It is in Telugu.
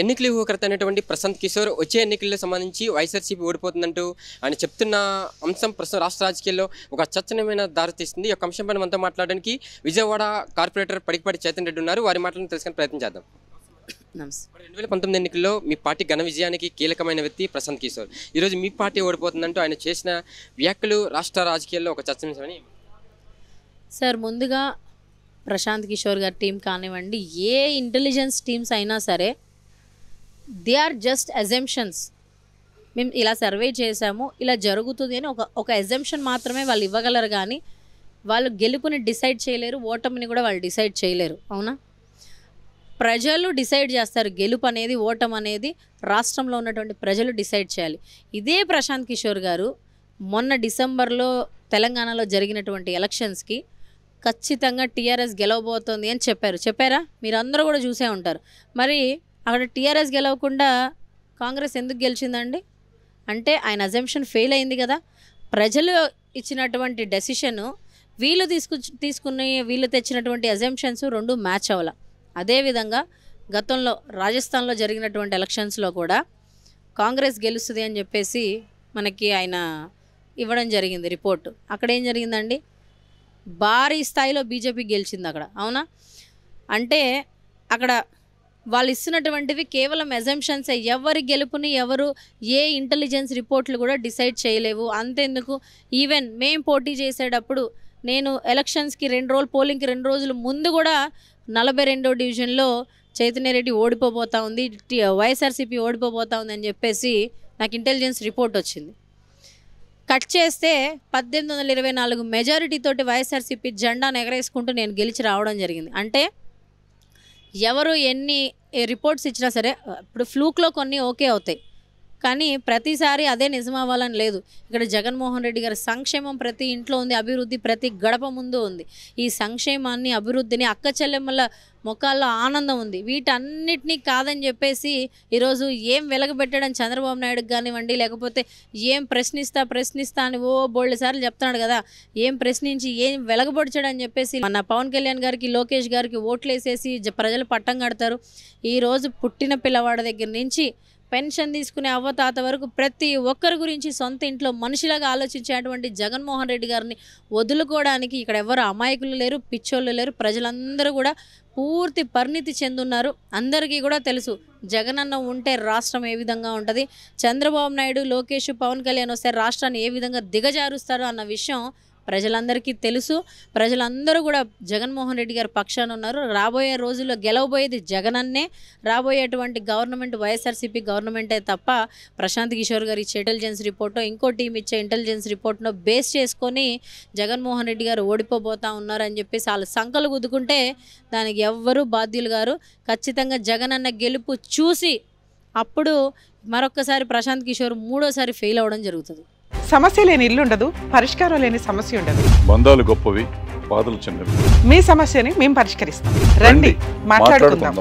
ఎన్నికల ఊహకర్త అయినటువంటి ప్రశాంత్ కిషోర్ వచ్చే ఎన్నికల్లో సంబంధించి వైఎస్ఆర్సీపీ ఓడిపోతుందంటూ ఆయన చెప్తున్న అంశం ప్రస్తుతం రాష్ట్ర రాజకీయాల్లో ఒక చర్చనీయమైన దారితీస్తుంది. ఈ యొక్క అంశంపై మనతో మాట్లాడడానికి విజయవాడ కార్పొరేటర్ పడికిపాటి చైతన్య రెడ్డి ఉన్నారు. వారి మాటలను తెలుసుకునే ప్రయత్నం చేద్దాం. 2019 ఎన్నికల్లో మీ పార్టీ ఘన విజయానికి కీలకమైన వ్యక్తి ప్రశాంత్ కిషోర్. ఈరోజు మీ పార్టీ ఓడిపోతుందంటూ ఆయన చేసిన వ్యాఖ్యలు రాష్ట్ర రాజకీయాల్లో ఒక చర్చనీయమని. సార్, ముందుగా ప్రశాంత్ కిషోర్ గారి టీం కానివ్వండి, ఏ ఇంటెలిజెన్స్ టీమ్స్ అయినా సరే, దే ఆర్ జస్ట్ అజంప్షన్స్. మేము ఇలా సర్వే చేసాము, ఇలా జరుగుతుంది అని ఒక అజంప్షన్ మాత్రమే వాళ్ళు ఇవ్వగలరు, కానీ వాళ్ళు గెలుపుని డిసైడ్ చేయలేరు, ఓటమిని కూడా వాళ్ళు డిసైడ్ చేయలేరు. అవునా? ప్రజలు డిసైడ్ చేస్తారు. గెలుపు అనేది ఓటమి అనేది రాష్ట్రంలో ఉన్నటువంటి ప్రజలు డిసైడ్ చేయాలి. ఇదే ప్రశాంత్ కిషోర్ గారు మొన్న డిసెంబర్లో తెలంగాణలో జరిగినటువంటి ఎలక్షన్స్కి ఖచ్చితంగా టీఆర్ఎస్ గెలవబోతోంది అని చెప్పారా? మీరందరూ కూడా చూసే ఉంటారు. మరి అక్కడ టీఆర్ఎస్ గెలవకుండా కాంగ్రెస్ ఎందుకు గెలిచిందండి? అంటే ఆయన అజంప్షన్ ఫెయిల్ అయింది కదా. ప్రజలు ఇచ్చినటువంటి డెసిషను వీళ్ళు తెచ్చినటువంటి అజంప్షన్స్ రెండు మ్యాచ్ అవ్వాల. అదేవిధంగా గతంలో రాజస్థాన్లో జరిగినటువంటి ఎలక్షన్స్లో కూడా కాంగ్రెస్ గెలుస్తుంది అని చెప్పేసి మనకి ఆయన ఇవ్వడం జరిగింది రిపోర్టు. అక్కడ ఏం జరిగిందండి? భారీ స్థాయిలో బీజేపీ గెలిచింది అక్కడ. అవునా? అంటే అక్కడ వాళ్ళు ఇస్తున్నటువంటివి కేవలం అజంప్షన్స్. ఎవరి గెలుపుని ఎవరు ఏ ఇంటెలిజెన్స్ రిపోర్ట్లు కూడా డిసైడ్ చేయలేవు. అంతెందుకు, ఈవెన్ మేము పోటీ చేసేటప్పుడు నేను ఎలక్షన్స్కి 2 రోజులు, పోలింగ్కి 2 రోజులు ముందు కూడా 42వ డివిజన్లో చైతన్యరెడ్డి ఓడిపోబోతా ఉంది, వైఎస్ఆర్సీపీ ఓడిపోబోతా ఉంది అని చెప్పేసి నాకు ఇంటెలిజెన్స్ రిపోర్ట్ వచ్చింది. కట్ చేస్తే 1824 మెజారిటీ తోటి వైఎస్ఆర్సీపీ జెండాను ఎగరేసుకుంటూ నేను గెలిచి రావడం జరిగింది. అంటే ఎవరు ఎన్ని రిపోర్ట్స్ ఇచ్చినా సరే, ఇప్పుడు ఫ్లూక్లో కొన్ని ఓకే అవుతాయి, కానీ ప్రతిసారి అదే నిజం అవ్వాలని లేదు. ఇక్కడ జగన్మోహన్ రెడ్డి గారి సంక్షేమం ప్రతి ఇంట్లో ఉంది, అభివృద్ధి ప్రతి గడప ముందు ఉంది. ఈ సంక్షేమాన్ని, అభివృద్ధిని, అక్క చెల్లెమ్మల ముఖాల్లో ఆనందం ఉంది. వీటన్నిటినీ కాదని చెప్పేసి ఈరోజు ఏం వెలగబెట్టడం చంద్రబాబు నాయుడుకి కానివ్వండి, లేకపోతే ఏం ప్రశ్నిస్తా అని బోల్డ్ సార్లు చెప్తున్నాడు కదా, ఏం ప్రశ్నించి ఏం వెలగబొడ్చాడని చెప్పేసి మన పవన్ కళ్యాణ్ గారికి, లోకేష్ గారికి ఓట్లేసేసి ప్రజలు పట్టం కడతారు. ఈరోజు పుట్టిన పిల్లవాడి దగ్గర నుంచి పెన్షన్ తీసుకునే అవ్వతాత వరకు ప్రతి ఒక్కరి గురించి సొంత ఇంట్లో మనిషిలాగా ఆలోచించేటువంటి జగన్మోహన్ రెడ్డి గారిని వదులుకోవడానికి ఇక్కడ ఎవరు అమాయకులు లేరు, పిచ్చోళ్ళు లేరు. ప్రజలందరూ కూడా పూర్తి పరిణితి చెందున్నారు. అందరికీ కూడా తెలుసు జగనన్న ఉంటే రాష్ట్రం ఏ విధంగా ఉంటుంది, చంద్రబాబు నాయుడు, లోకేష్, పవన్ కళ్యాణ్ వస్తే రాష్ట్రాన్ని ఏ విధంగా దిగజారుస్తారు అన్న విషయం ప్రజలందరికీ తెలుసు. ప్రజలందరూ కూడా జగన్మోహన్ రెడ్డి గారి పక్షాన ఉన్నారు. రాబోయే రోజుల్లో గెలవబోయేది జగనన్నే. రాబోయేటువంటి గవర్నమెంట్ వైఎస్ఆర్సీపీ గవర్నమెంటే తప్ప ప్రశాంత్ కిషోర్ గారు ఇచ్చే ఇంటెలిజెన్స్ రిపోర్టో, ఇంకో టీం ఇచ్చే ఇంటెలిజెన్స్ రిపోర్ట్ను బేస్ చేసుకొని జగన్మోహన్ రెడ్డి గారు ఓడిపోబోతా ఉన్నారని చెప్పేసి వాళ్ళు సంకలు గుద్దుకుంటే దానికి ఎవ్వరూ బాధ్యులు గారు. ఖచ్చితంగా జగనన్న గెలుపు చూసి అప్పుడు మరొక్కసారి ప్రశాంత్ కిషోర్ మూడోసారి ఫెయిల్ అవ్వడం జరుగుతుంది. సమస్య లేని ఇల్లు ఉండదు, పరిష్కారం లేని సమస్య ఉండదు. బంధాలు గొప్పవి, బాధలు చిన్నవి. మీ సమస్యని మేము పరిష్కరిస్తాం. రండి మాట్లాడుకుందాం.